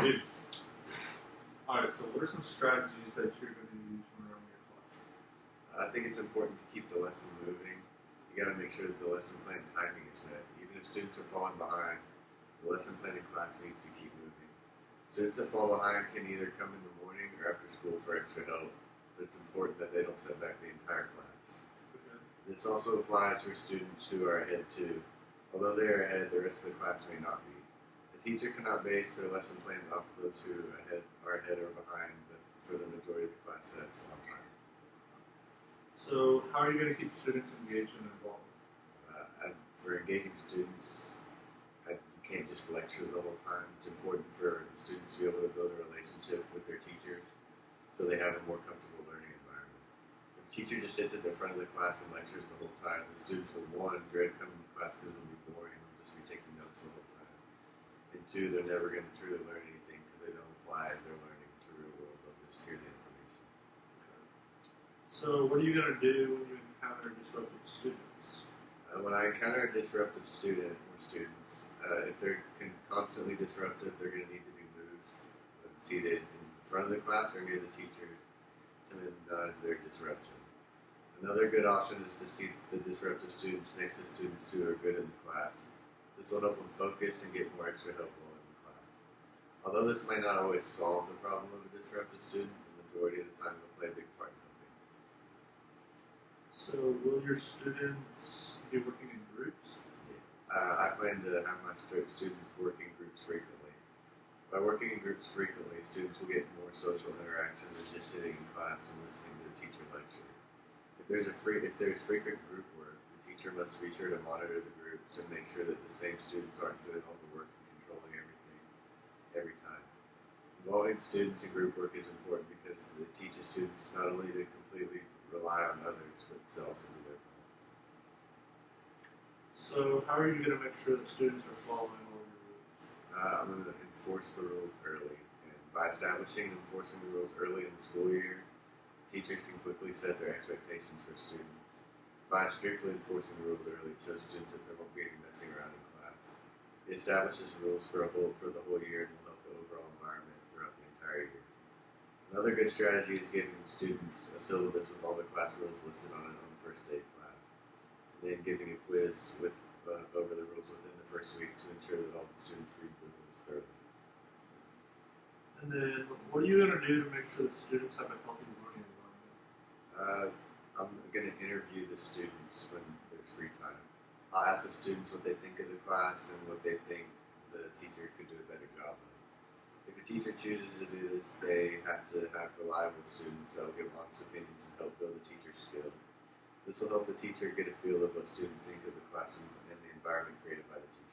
Dude. Alright, so what are some strategies that you're going to use when running your classroom? I think it's important to keep the lesson moving. You got to make sure that the lesson plan timing is met. Even if students are falling behind, the lesson plan in class needs to keep moving. Students that fall behind can either come in the morning or after school for extra help, but it's important that they don't set back the entire class. Okay. This also applies for students who are ahead too. Although they are ahead, the rest of the class may not be. A teacher cannot base their lesson plans off of those who are ahead or behind, but for the majority of the class sets on time. So, how are you going to keep students engaged and involved? For engaging students, you can't just lecture the whole time. It's important for the students to be able to build a relationship with their teachers so they have a more comfortable learning environment. If a teacher just sits at the front of the class and lectures the whole time, the students will, one, dread coming to class because it'll be boring and they'll just be taking notes the whole time. And two, they're never going to truly learn anything because they don't apply their learning to real world. They'll just hear the information. So, what are you going to do when you encounter disruptive students? When I encounter a disruptive student or students, if they're constantly disruptive, they're going to need to be moved, seated in front of the class or near the teacher to minimize their disruption. Another good option is to seat the disruptive students next to students who are good in the class. This will help them focus and get more extra help while in the class. Although this might not always solve the problem of a disruptive student, the majority of the time it will play a big part in helping. So, will your students be working in groups? I plan to have my students work in groups frequently. By working in groups frequently, students will get more social interaction than just sitting in class and listening to the teacher lecture. If there's frequent group work, the teacher must be sure to monitor the groups and make sure that the same students aren't doing all the work and controlling everything every time. Involving students in group work is important because it teaches students not only to completely rely on others, but to also do their part. So, how are you going to make sure that students are following all your rules? I'm going to enforce the rules early. And by establishing and enforcing the rules early in the school year, teachers can quickly set their expectations for students. By strictly enforcing the rules early, it shows students that there won't be any messing around in class. It establishes rules for the whole year and will help the overall environment throughout the entire year. Another good strategy is giving students a syllabus with all the class rules listed on it on the first day of class. And then giving a quiz over the rules within the first week to ensure that all the students read the rules thoroughly. And then, what are you going to do to make sure that students have a healthy learning environment? I'm going to interview the students when there's free time. I'll ask the students what they think of the class and what they think the teacher could do a better job of. If a teacher chooses to do this, they have to have reliable students that will give honest opinions and help build the teacher's skills. This will help the teacher get a feel of what students think of the class and the environment created by the teacher.